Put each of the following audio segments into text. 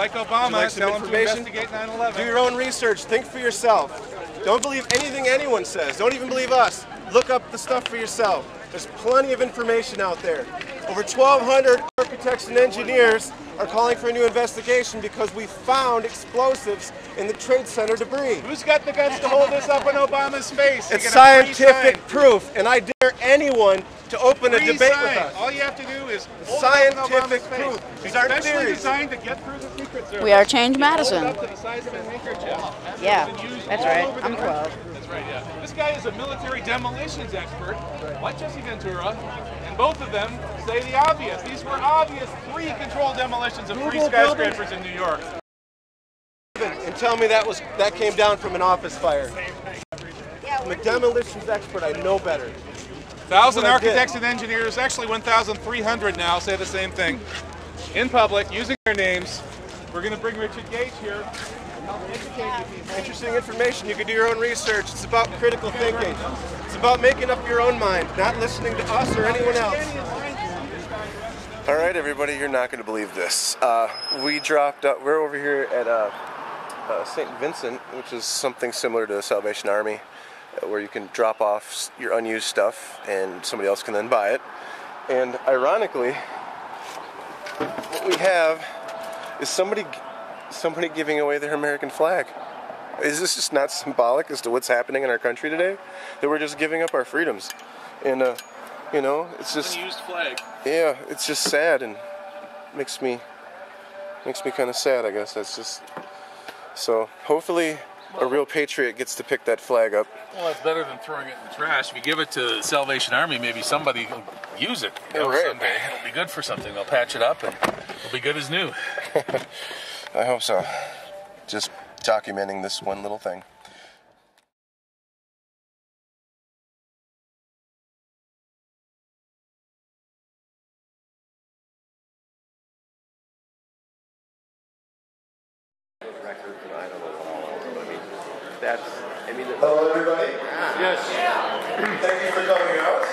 like Obama, like some tell him to information? investigate 9/11. Do your own research. Think for yourself. Don't believe anything anyone says. Don't even believe us. Look up the stuff for yourself. There's plenty of information out there. Over 1,200 architects and engineers are calling for a new investigation because we found explosives in the Trade Center debris. Who's got the guts to hold this up in Obama's face? It's scientific proof, and I dare anyone to open a debate with us. All you have to do is scientific proof. These aren't especially theories. designed to get through the Secret Service. We are Change Madison. Hold it up to the size of a handkerchief. Yeah, It's been used that's all right. over the I'm country. 12. That's right, yeah. This guy is a military demolitions expert, like Jesse Ventura, and both of them say the obvious. These were obvious 3 controlled demolitions of 3 skyscrapers in New York. And tell me that came down from an office fire. I'm a demolitions expert. I know better. 1,000 architects and engineers, actually 1,300 now, say the same thing. In public, using their names. We're going to bring Richard Gage here. Interesting information. You can do your own research. It's about critical thinking. It's about making up your own mind, not listening to us or anyone else. All right, everybody, you're not going to believe this. We're over here at St. Vincent, which is something similar to the Salvation Army, where you can drop off your unused stuff and somebody else can then buy it. And ironically, what we have is somebody giving away their American flag. Is this just not symbolic as to what's happening in our country today? That we're just giving up our freedoms. And, you know, it's just... Unused flag. Yeah, it's just sad and makes me kind of sad, I guess. That's just... So, hopefully a real patriot gets to pick that flag up. Well, that's better than throwing it in the trash. If you give it to the Salvation Army, maybe somebody will use it. You know, right. Someday. It'll be good for something. They'll patch it up and it'll be good as new. I hope so. Just documenting this one little thing. Hello, everybody. Yes. Thank you for coming out.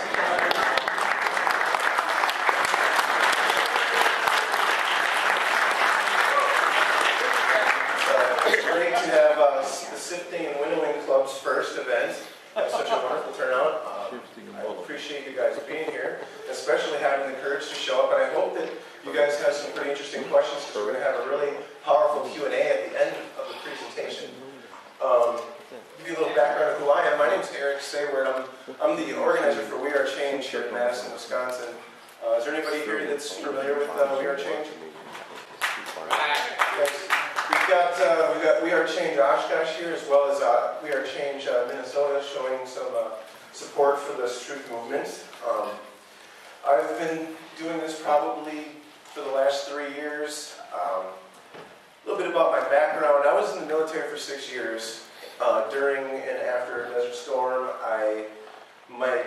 It's great to have the Sifting and Winnowing Club's first event. Such a wonderful turnout. I appreciate you guys being here, especially having the courage to show up. And I hope that you guys have some pretty interesting questions because we're going to have a really powerful Q&A at the end of the presentation. Give you a little background of who I am. My name is Eric Sayward. I'm the organizer for We Are Change here in Madison, Wisconsin. Is there anybody here that's familiar with We Are Change? Yes. We've got We Are Change Oshkosh here, as well as We Are Change Minnesota, showing some support for the Truth movement. I've been doing this probably for the last 3 years. A little bit about my background. I was in the military for 6 years. During and after Desert Storm, my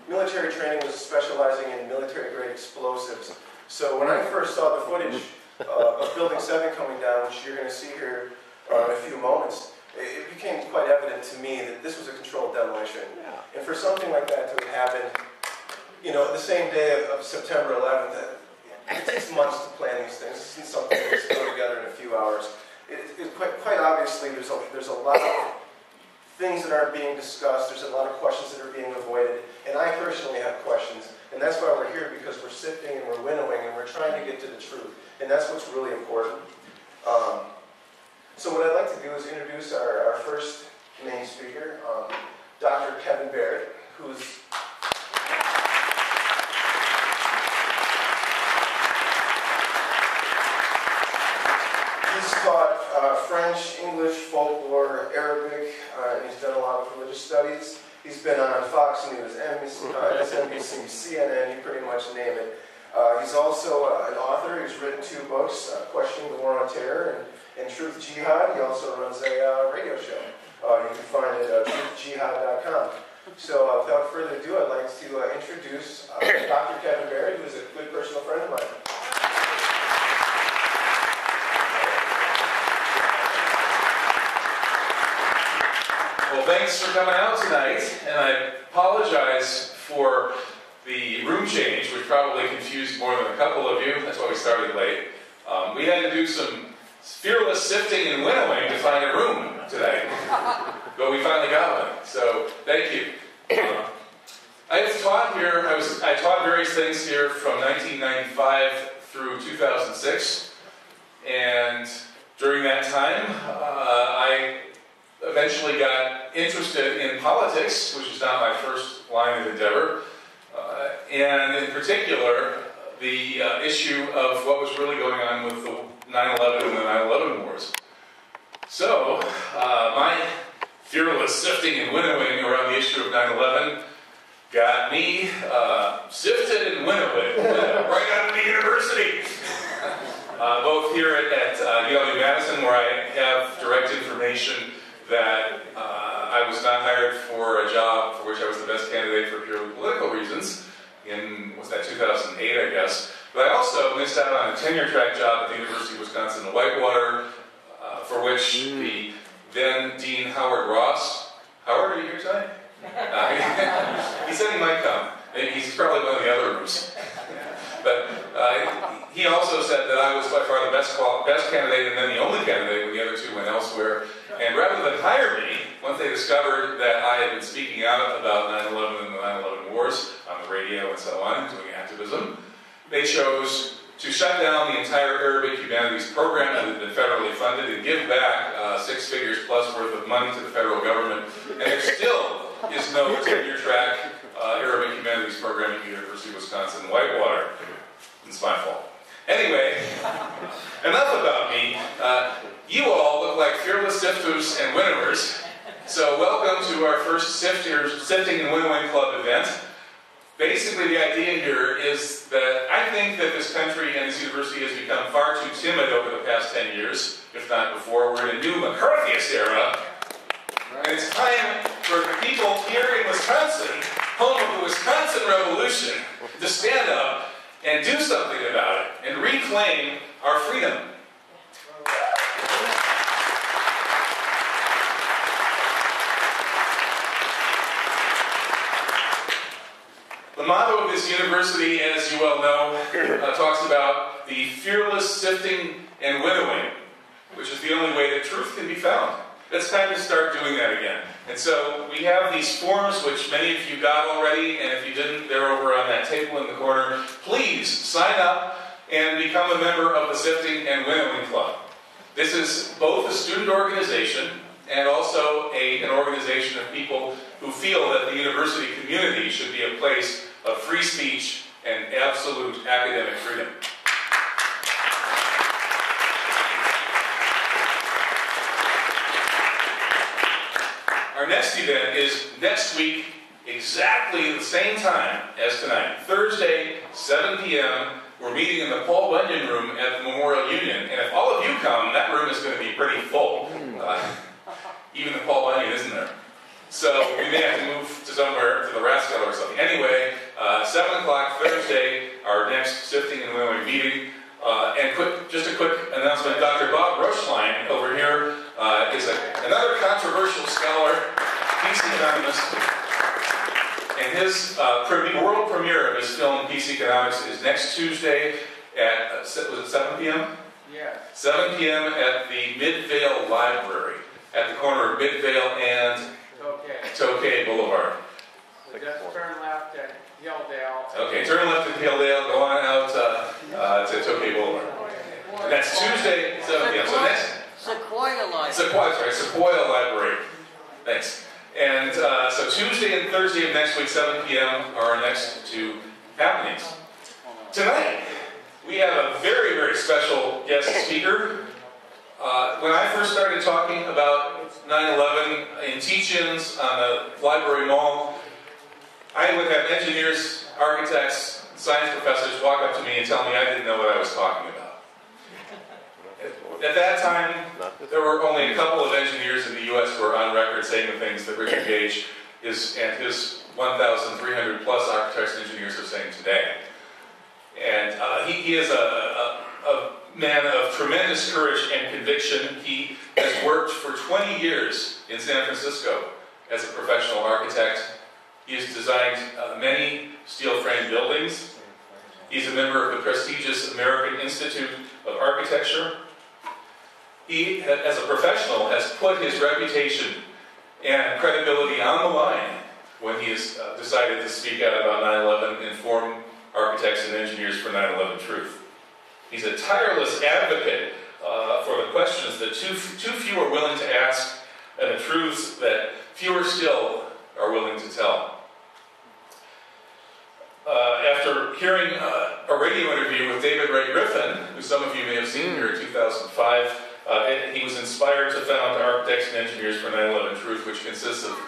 military training was specializing in military-grade explosives. So when I first saw the footage of Building 7 coming down, which you're going to see here in a few moments, it became quite evident to me that this was a controlled demolition. And for something like that to happen, you know, the same day of September 11th, it takes months to plan these things. This isn't something that's put together in a few hours. Quite obviously, there's a lot of things that aren't being discussed. There's a lot of questions that are being avoided. And I personally have questions. And that's why we're here, because we're sifting and we're winnowing and we're trying to get to the truth. And that's what's really important. So what I'd like to do is introduce our first main speaker, Dr. Kevin Barrett, who's taught French, English, folklore, Arabic, and he's done a lot of religious studies. He's been on Fox News, MSNBC, CNN, you pretty much name it. He's also an author. He's written 2 books, Questioning the War on Terror and Truth Jihad. He also runs a radio show. You can find it at truthjihad.com. So without further ado, I'd like to introduce Dr. Kevin Barrett, who is a good personal friend of mine. Well, thanks for coming out tonight, and I apologize for the room change, which probably confused more than a couple of you. That's why we started late. We had to do some fearless sifting and winnowing to find a room today. But we finally got one, so thank you. I've taught here, I taught various things here from 1995 through 2006, and during that time, I eventually got interested in politics, which is not my first line of endeavor, and in particular, the issue of what was really going on with the 9/11 and the 9/11 wars. So, my fearless sifting and winnowing around the issue of 9/11 got me sifted and winnowed right out of the university. Both here at UW-Madison, where I have direct information that I was not hired for a job for which I was the best candidate for purely political reasons in, was that 2008, I guess. But I also missed out on a tenure-track job at the University of Wisconsin in Whitewater, for which the then Dean Howard Ross, Howard, are you here tonight? He said he might come. He's probably one of the other rooms. But he also said that I was by far the best candidate and then the only candidate when the other two went elsewhere. And rather than hire me, once they discovered that I had been speaking out about 9/11 and the 9/11 wars on the radio and so on, doing activism, they chose to shut down the entire Arabic Humanities program that had been federally funded and give back 6 figures plus worth of money to the federal government. And there still is no tenure-track Arabic Humanities program at the University of Wisconsin Whitewater. It's my fault. Anyway, enough about me. You all look like fearless sifters and winnowers. So welcome to our first Sifting and Winnowing Club event. Basically, the idea here is that I think that this country and this university has become far too timid over the past 10 years, if not before. We're in a new McCarthyist era. And it's time for people here in Wisconsin, home of the Wisconsin Revolution, to stand up and do something about it and reclaim our freedom. The motto of this university, as you well know, talks about the fearless sifting and winnowing, which is the only way that truth can be found. It's time to start doing that again. And so we have these forms, which many of you got already, and if you didn't, they're over on that table in the corner. Please sign up and become a member of the Sifting and Winnowing Club. This is both a student organization and also an organization of people who feel that the university community should be a place of free speech and absolute academic freedom. Our next event is next week, exactly the same time as tonight. Thursday, 7 p.m. We're meeting in the Paul Bunyan Room at the Memorial Union. And if all of you come, that room is going to be pretty full. Even the Paul Bunyan isn't there. So we may have to move to somewhere, to the Rathskeller or something. Anyway, 7 o'clock Thursday, our next Sifting and Winnowing meeting. And just a quick announcement, Dr. Bob Rochline over here is another controversial scholar, peace economist. And his world premiere of his film, Peace Economics, is next Tuesday at, was it 7 p.m.? Yes. 7 p.m. at the Midvale Library, at the corner of Midvale and Tokay Boulevard. So just turn left at Hilldale. Okay, turn left at Hilldale, go on out to Tokay Boulevard. And that's Tuesday, 7 p.m. So next... Sequoia Library. Sequoia Library. Thanks. And so Tuesday and Thursday of next week, 7 p.m. are our next two happenings. Tonight, we have a very, very special guest speaker. When I first started talking about 9/11 in teach-ins on the library mall, I would have engineers, architects, science professors walk up to me and tell me I didn't know what I was talking about. At that time, there were only a couple of engineers in the U.S. who were on record saying the things that Richard Gage and his 1,300 plus architects and engineers are saying today. And he is a man of tremendous courage and conviction. He has worked for 20 years in San Francisco as a professional architect. He has designed many steel frame buildings. He's a member of the prestigious American Institute of Architecture. He, as a professional, has put his reputation and credibility on the line when he has decided to speak out about 9/11 and inform architects and engineers for 9/11 truth. He's a tireless advocate for the questions that too few are willing to ask and the truths that fewer still are willing to tell. After hearing a radio interview with David Ray Griffin, who some of you may have seen here in 2005, he was inspired to found Architects and Engineers for 9/11 Truth, which consists of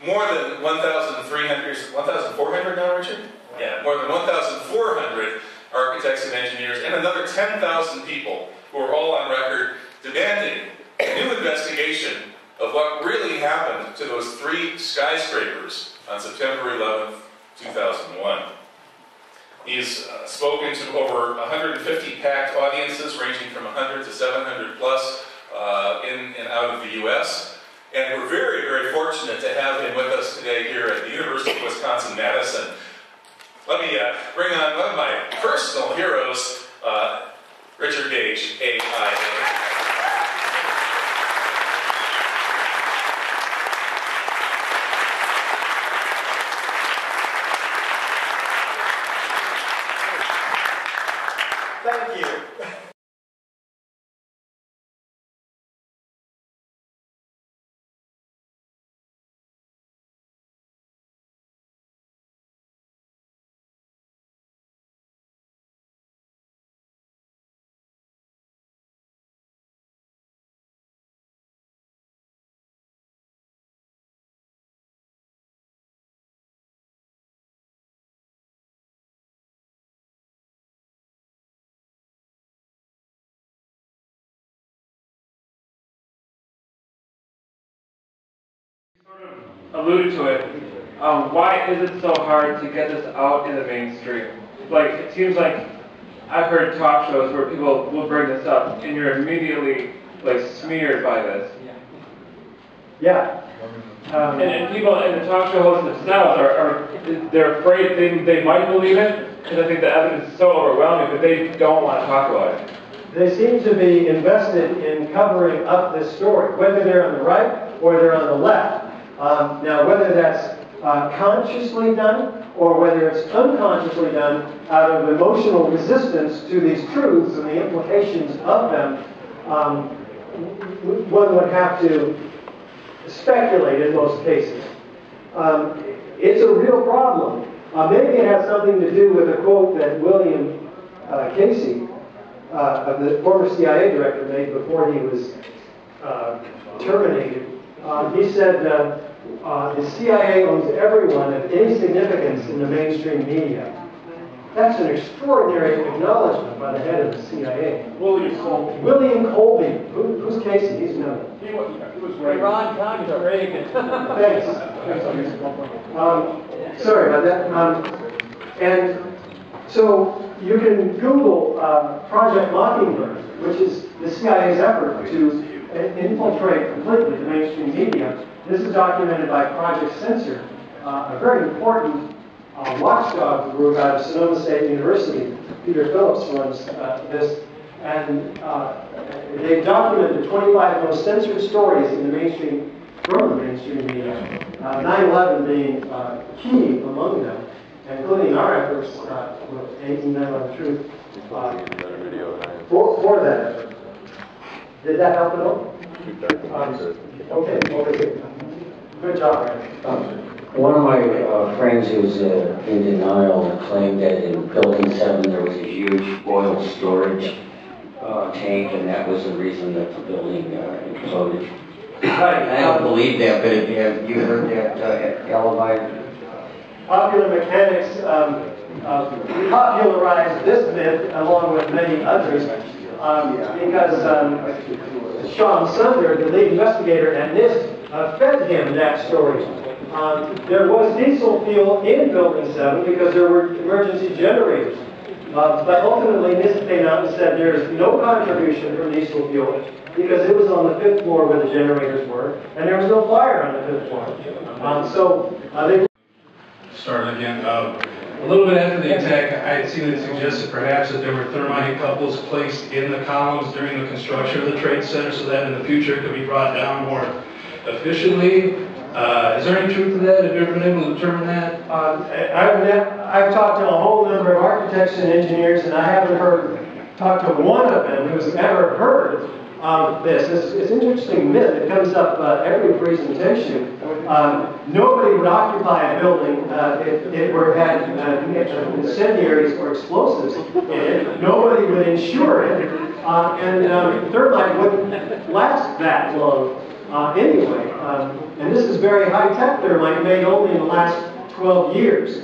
more than 1,400 now, Richard? Yeah, more than 1,400 architects and engineers, and another 10,000 people who are all on record demanding a new investigation of what really happened to those 3 skyscrapers on September 11th, 2001. He's spoken to over 150 packed audiences ranging from 100 to 700 plus in and out of the U.S. And we're very, very fortunate to have him with us today here at the University of Wisconsin-Madison. Let me bring on one of my personal heroes, Richard Gage, AIA. Thank you. Alluded to it. Why is it so hard to get this out in the mainstream? Like, it seems like I've heard talk shows where people will bring this up, and you're immediately like smeared by this. Yeah. And people, and the talk show hosts themselves they're afraid they might believe it, because I think the evidence is so overwhelming, but they don't want to talk about it. They seem to be invested in covering up this story, whether they're on the right or they're on the left. Now, whether that's consciously done or whether it's unconsciously done out of emotional resistance to these truths and the implications of them, one would have to speculate in most cases. It's a real problem. Maybe it has something to do with a quote that William Casey, the former CIA director, made before he was terminated. He said, the CIA owns everyone of any significance in the mainstream media. That's an extraordinary acknowledgement by the head of the CIA. William Colby. William Colby. Who's Casey? He's known. He was Ron Contra. Reagan. Thanks. Sorry about that. And so you can Google Project Mockingbird, which is the CIA's effort to infiltrate completely the mainstream media. This is documented by Project Censor, a very important watchdog group out of Sonoma State University. Peter Phillips runs this, and they've documented 25 most censored stories in the mainstream, from the mainstream media. 9/11 being key among them, including our efforts with 9/11 Truth for that effort. Did that help at all? Okay, over here. Good job, Randy. One of my friends who's in denial claimed that in Building 7 there was a huge oil storage tank, and that was the reason that the building imploded. I don't believe that, but have you heard that alibi? Popular mechanics popularized this myth along with many others because Sean Sunder, the lead investigator at NIST, fed him that story. There was diesel fuel in Building 7 because there were emergency generators. But ultimately, NIST came out and said there's no contribution from diesel fuel because it was on the 5th floor where the generators were, and there was no fire on the 5th floor. So they start again. A little bit after the attack, I had seen it suggested perhaps that there were thermite couples placed in the columns during the construction of the Trade Center so that in the future it could be brought down more efficiently. Is there any truth to that? Have you ever been able to determine that? I've talked to a whole number of architects and engineers, and I haven't talked to one of them who's ever heard of this. It's an interesting myth. It comes up every presentation. Nobody would occupy a building if it had incendiaries or explosives in it. Nobody would insure it, and thermite wouldn't last that long anyway. And this is very high-tech thermite, made only in the last 12 years.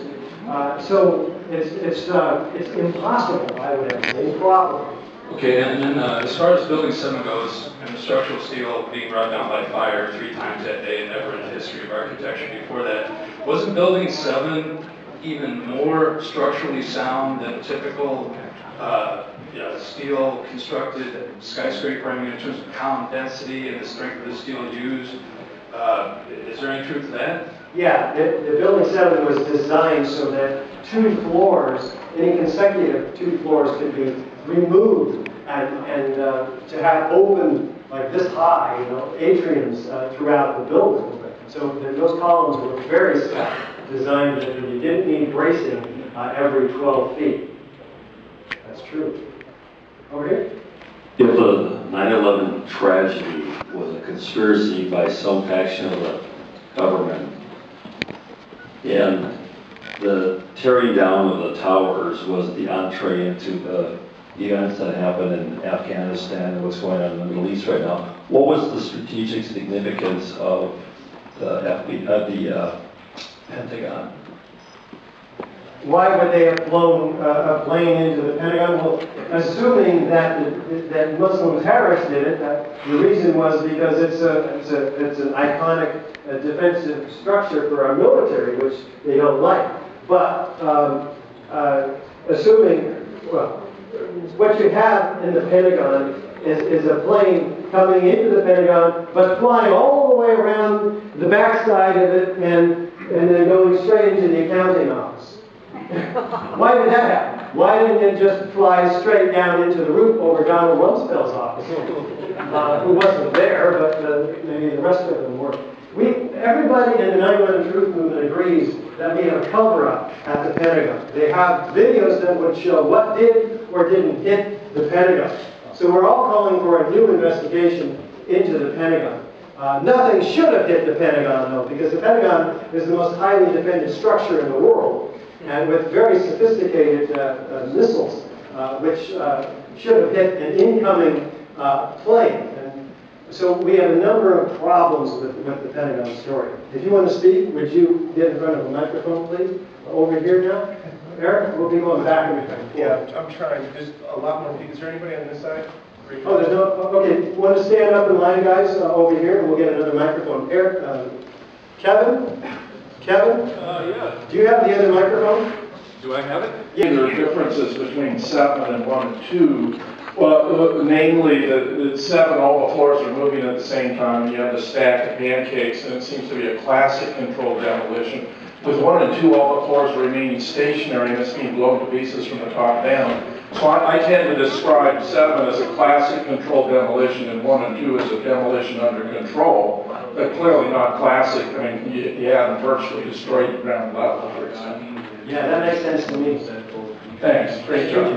So it's impossible, I would say, improbable. Okay, and then as far as Building 7 goes, and the structural steel being brought down by fire 3 times that day and never in the history of architecture before that, wasn't Building 7 even more structurally sound than typical steel constructed skyscraper? I mean, in terms of column density and the strength of the steel used, is there any truth to that? Yeah, the Building 7 was designed so that 2 floors, any consecutive 2 floors could be removed and to have open, like this high, atriums throughout the building. So those columns were very stout, designed that you didn't need bracing every 12 feet. That's true. Over here? If the 9/11 tragedy was a conspiracy by some faction of the government, and the tearing down of the towers was the entree into the events that happened in Afghanistan and what's going on in the Middle East right now, what was the strategic significance of the Pentagon? Why would they have flown a plane into the Pentagon? Well, assuming that Muslim terrorists did it, the reason was because it's an iconic defensive structure for our military, which they don't like. But assuming, well, what you have in the Pentagon is a plane coming into the Pentagon, but flying all the way around the backside of it and then going straight into the accounting office. Why did that happen? Why didn't it just fly straight down into the roof over Donald Rumsfeld's office, who wasn't there, but maybe the rest of them were? Everybody in the 9/11 Truth Movement agrees that we have a cover-up at the Pentagon. They have videos that would show what did or didn't hit the Pentagon. So we're all calling for a new investigation into the Pentagon. Nothing should have hit the Pentagon, though, because the Pentagon is the most highly defended structure in the world, and with very sophisticated missiles, which should have hit an incoming plane. And so we have a number of problems with the Pentagon story. If you want to speak, would you get in front of a microphone, please? Over here now. Eric, we'll be going back and forth. Yeah, I'm trying. There's a lot more people. Is there anybody on this side? Oh, there's no, okay. Want to stand up in line, guys, over here, and we'll get another microphone. Eric, Kevin? Yeah. Do you have the other microphone? Do I have it? Yeah. There are differences between 7 and 1 and 2. Well, namely, the 7, all the floors are moving at the same time. You have the stack of pancakes, and it seems to be a classic controlled demolition. With 1 and 2, all the floors remaining stationary, and it's being blown to pieces from the top down. So I tend to describe 7 as a classic controlled demolition, and 1 and 2 as a demolition under control. But clearly not classic. I mean, you haven't virtually destroyed the ground level, for example. Yeah, that makes sense to me. Thanks. Great job.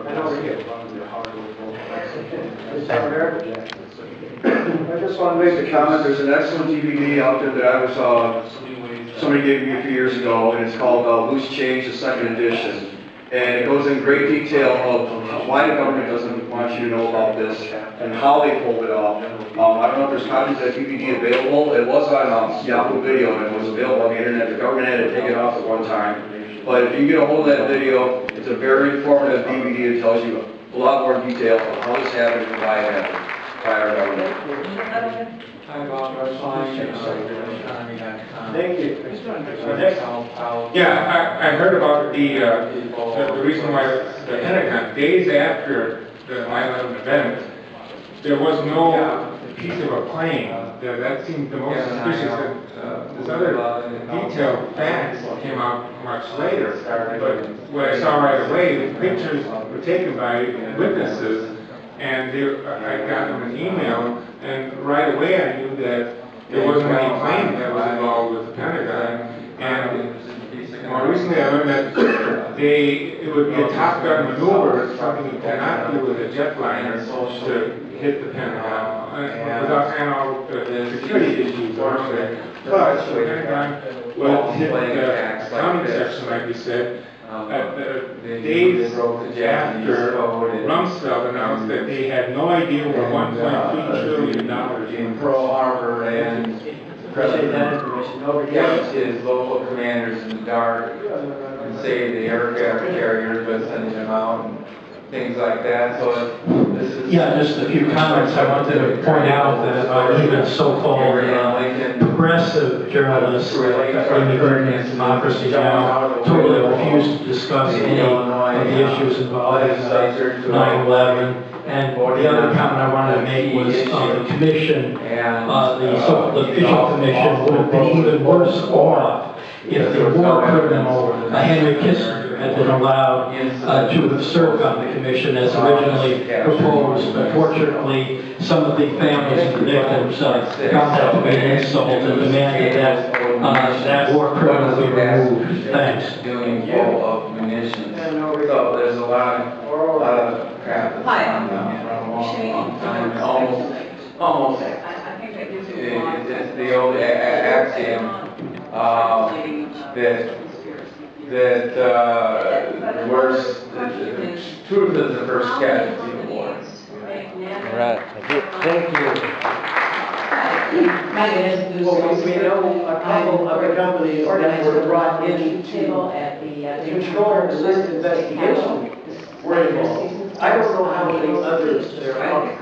And over here. I just want to make a comment. There's an excellent DVD out there that I saw. Somebody gave me a few years ago, and it's called Loose Change, the second edition. And it goes in great detail of why the government doesn't want you to know about this and how they pulled it off. I don't know if there's copies of that DVD available. It was on Yahoo Video, and it was available on the internet. The government had to take it off at one time. But if you get a hold of that video, it's a very informative DVD that tells you a lot more detail of how this happened and why it happened by our government. Thank you. Yeah, I heard about the reason why the Pentagon, days after the 9/11 event, there was no piece of a plane. That seemed the most suspicious. This other detailed facts came out much later. But what I saw right away, the pictures were taken by witnesses, and I got them an email, and right away I knew that there wasn't any plane that was involved with the Pentagon. And more recently I learned that it would be a Top Gun maneuver, something you cannot do with a jetliner, to hit the Pentagon without all the security issues around it. Plus, the Pentagon would hit the accounting section, like you said, days after Rumsfeld announced that they had no idea where $1.3 trillion in Pearl Harbor, and the President kept his local commanders in the dark and saved the aircraft carriers by sending them out and things like that. So this is... Yeah, just a few comments. I wanted to point out that even so-called progressive journalists like Amy Gordon and Democracy Now! Totally refused to discuss any of the issues involving 9/11. And the other comment I wanted to make was the commission, the official commission would have been even worse off if the war criminal Henry Kissinger had been allowed to have served on the commission as originally proposed. But fortunately, some of the families of the victims found that to be an insult and demanded that that war criminal be removed. Thanks. Doing full of munitions. So there's a lot of crap that's gone down for a long time. Almost. It's the old axiom that truth is the first casualty of war. All right. Thank you. My name is Well, we know a couple of the companies that were brought in to control this investigation were involved. I don't know how many others there are.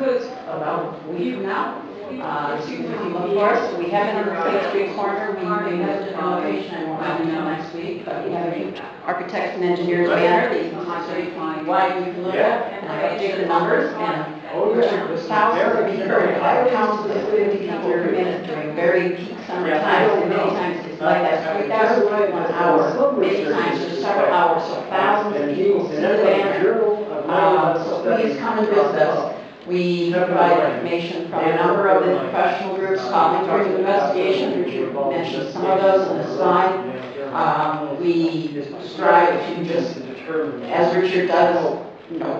About we now. Of course, we have it in the State Street corner. We have a delegation. I won't have them next week, but we have a architects and engineers banner that you can find why you can look at, and I update the numbers. And Richard House will be current. I counts with 50 people per minute during very peak summer times, and many times it's like that 3,000 people an hour. Many times just several hours, so thousands of people see the banner. So please come and visit us. We provide information from a number of the professional groups calling during the investigation. Richard mentioned some of those on the slide. We strive to just, as Richard does,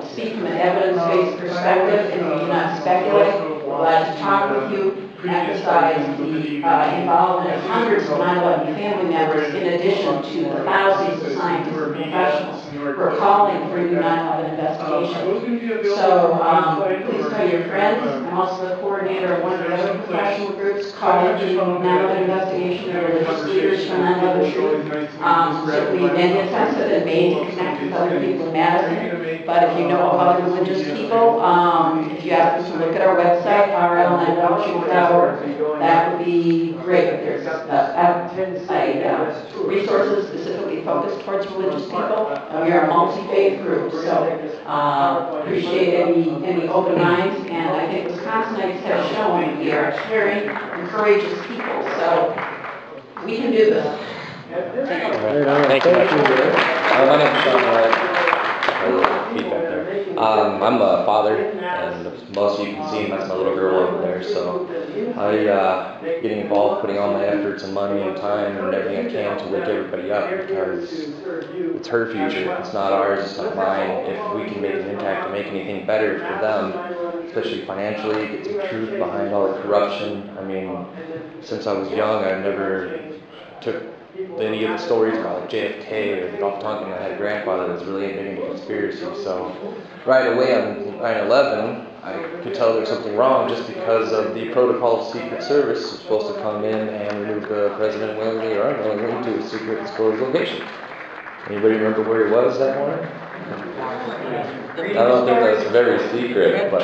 speak from an evidence-based perspective and we do not speculate. We're glad to talk with you, emphasize the involvement of hundreds of 9/11 family members in addition to the thousands of scientists and professionals who are calling for a new 9/11 investigation. So please tell your friends. I'm also the coordinator of one of the other professional groups calling for the 9/11 investigation and religious leaders from 9/11 truth. So we may get sensitive and may connect with other people in Madison. But if you know of other religious people, if you ask them to look at our website, rl911truth.org, that would be great. There's resources specifically focused towards religious people, and we are a multi-faith group. So appreciate any open minds, and I think Wisconsinites have shown we are caring and courageous people. So we can do this. Thank you. Thank you. My name is Sean. Feedback there. I'm a father, and most of you can see that's my little girl over there. So I getting involved, putting all my efforts and money and time and everything I can to wake everybody up because it's her future. It's not ours. It's not mine. If we can make an impact and make anything better for them, especially financially, get some truth behind all the corruption. I mean, since I was young, I never took any of the stories about like JFK or Dolph Tonkin. I had a grandfather that was really big into conspiracy. So right away on 9/11, I could tell there was something wrong just because of the protocol of Secret Service was supposed to come in and remove the president willingly or unwillingly to a secret disclosed location. Anybody remember where he was that morning? I don't think that's very secret, but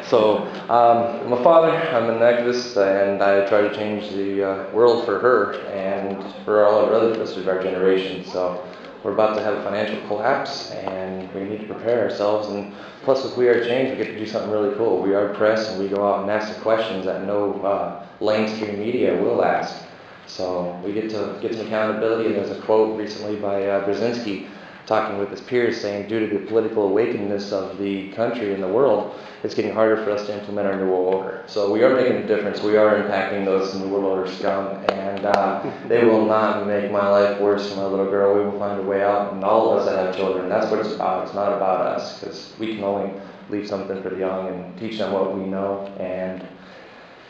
so I'm a father, I'm an activist, and I try to change the world for her and for all our other members of our generation. So we're about to have a financial collapse, and we need to prepare ourselves. And plus, with We Are Change, we get to do something really cool. We are press, and we go out and ask the questions that no mainstream media will ask. So we get to get some accountability. And there's a quote recently by Brzezinski talking with his peers saying, due to the political awakenedness of the country and the world, it's getting harder for us to implement our New World Order. So we are making a difference. We are impacting those New World Order scum, and they will not make my life worse for my little girl. We will find a way out, and all of us that have children. That's what it's about. It's not about us, because we can only leave something for the young and teach them what we know, and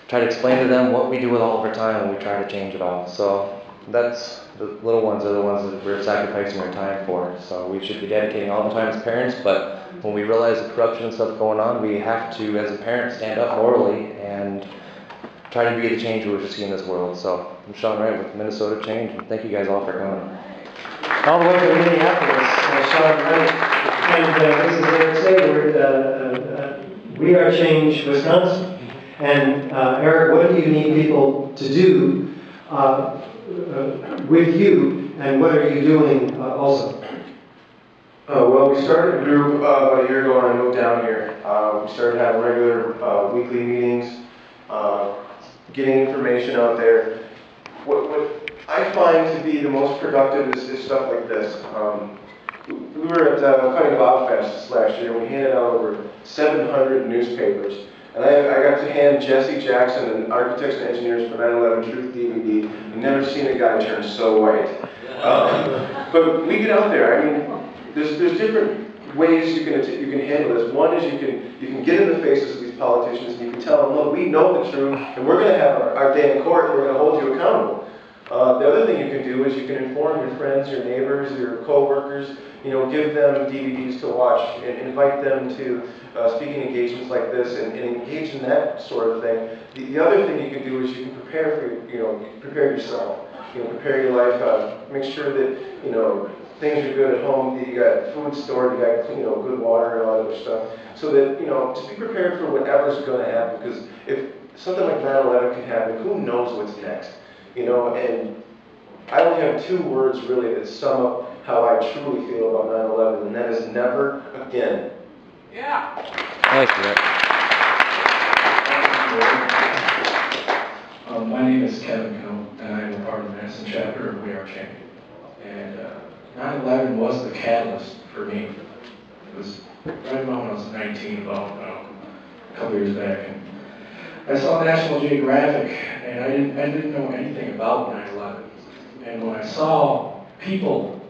try to explain to them what we do with all of our time when we try to change it all. So that's, the little ones are the ones that we're sacrificing our time for. So we should be dedicating all the time as parents, but when we realize the corruption and stuff going on, we have to, as a parent, stand up morally and try to be the change we wish to see in this world. So I'm Sean Wright with Minnesota Change, and thank you guys all for coming. All the way from Minneapolis, Sean Wright. And this is Eric Sayward, We Are Change, Wisconsin. And Eric, what do you need people to do with you, and what are you doing also? Well, we started a group about a year ago when I moved down here. We started having regular weekly meetings, getting information out there. What I find to be the most productive is stuff like this. We were at Cutting Bob Fest last year, and we handed out over 700 newspapers. And I got to hand Jesse Jackson and Architects and Engineers for 9/11 Truth DVD. I've never seen a guy turn so white. But we get out there. I mean, there's different ways you can handle this. One is you can get in the faces of these politicians and you can tell them, look, we know the truth, and we're going to have our day in court, and we're going to hold you accountable. The other thing you can do is you can inform your friends, your neighbors, your co-workers, give them DVDs to watch and invite them to speaking engagements like this and engage in that sort of thing. The other thing you can do is you can prepare prepare yourself, prepare your life, make sure that, things are good at home, that you got food stored, you got, good water and all that other stuff, so that, just be prepared for whatever's going to happen, because if something like 9/11 can happen, who knows what's next, and I only have two words really that sum up how I truly feel about 9/11, and that is never again. Yeah. Thanks for that. My name is Kevin Cohn, and I am a part of the Madison chapter of We Are Change. And 9/11 was the catalyst for me. It was right about when I was 19, about a couple years back. And I saw National Geographic, and I didn't know anything about 9/11. And when I saw people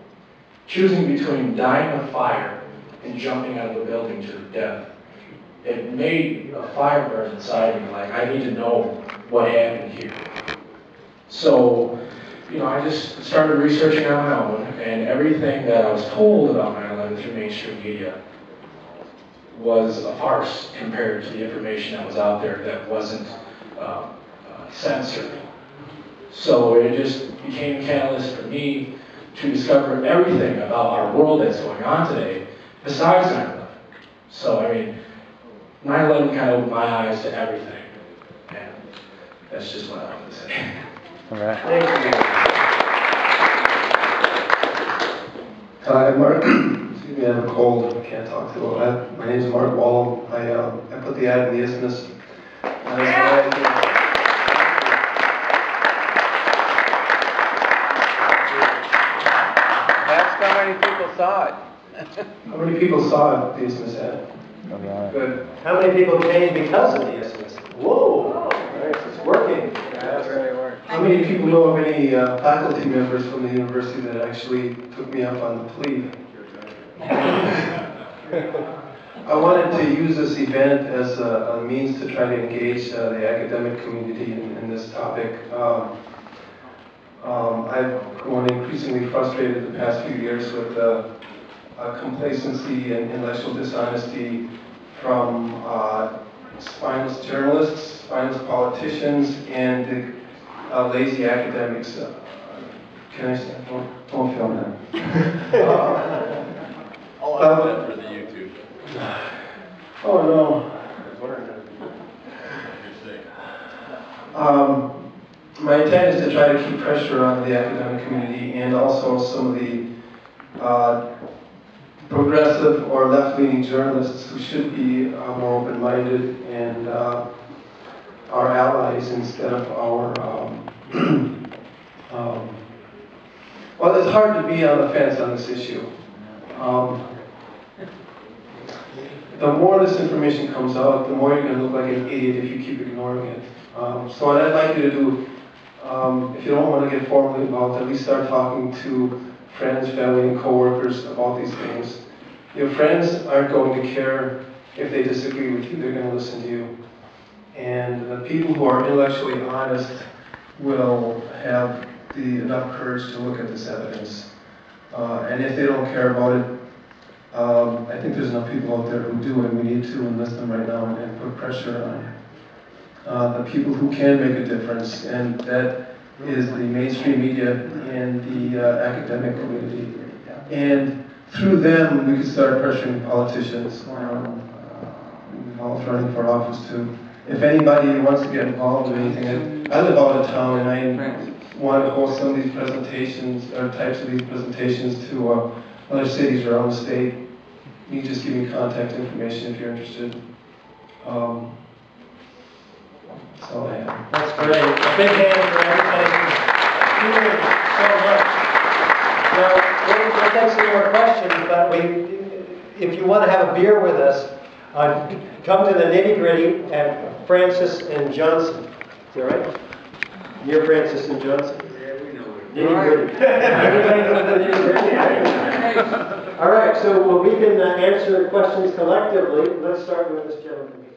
choosing between dying of fire and jumping out of a building to death, it made a fire burn inside me, like, I need to know what happened here. So, I just started researching on my own, and everything that I was told about 9/11 through mainstream media was a farce compared to the information that was out there that wasn't censored. So it just became a catalyst for me to discover everything about our world that's going on today, besides 9/11. So, 9/11 kind of opened my eyes to everything, and that's just what I wanted to say. All right. Thank you. Hi, Mark. Excuse me, I have a cold. I can't talk too well. My name is Mark Wallum. I put the ad in the Isthmus. Ask how many people saw it. How many people saw the Isthmus ad? Good. How many people came because of the Isthmus? Whoa! Nice, it's working. That really worked. How many people know of any faculty members from the university that actually took me up on the plea? I wanted to use this event as a means to try to engage the academic community in this topic. I've grown increasingly frustrated the past few years with complacency and intellectual dishonesty from spineless journalists, spineless politicians, and lazy academics. Can I say? Don't film that. I'll add that for the YouTube. Oh no. My intent is to try to keep pressure on the academic community and also some of the progressive or left-leaning journalists who should be more open-minded and our allies instead of our, well, it's hard to be on the fence on this issue. The more this information comes out, the more you're going to look like an idiot if you keep ignoring it. So what I'd like you to do, if you don't want to get formally involved, at least start talking to friends, family, and coworkers about these things. Your friends aren't going to care if they disagree with you, they're going to listen to you. And the people who are intellectually honest will have enough courage to look at this evidence. And if they don't care about it, I think there's enough people out there who do, and we need to enlist them right now and put pressure on the people who can make a difference, and that is the mainstream media and the academic community. And through them, we can start pressuring politicians, all running for office too. If anybody wants to get involved in anything, I live out of town and I want to host some of these presentations, or types of these presentations to other cities around the state. You just give me contact information if you're interested. That's all I have. That's great. A big hand for everybody hearing so much. Now, we'll take some more questions, but if you want to have a beer with us, come to the nitty-gritty at Francis and Johnson. Is that right? Near Francis and Johnson. Yeah, we know it. Nitty-gritty. Everybody knows the nitty-gritty. All right, so we can answer questions collectively. Let's start with this gentleman.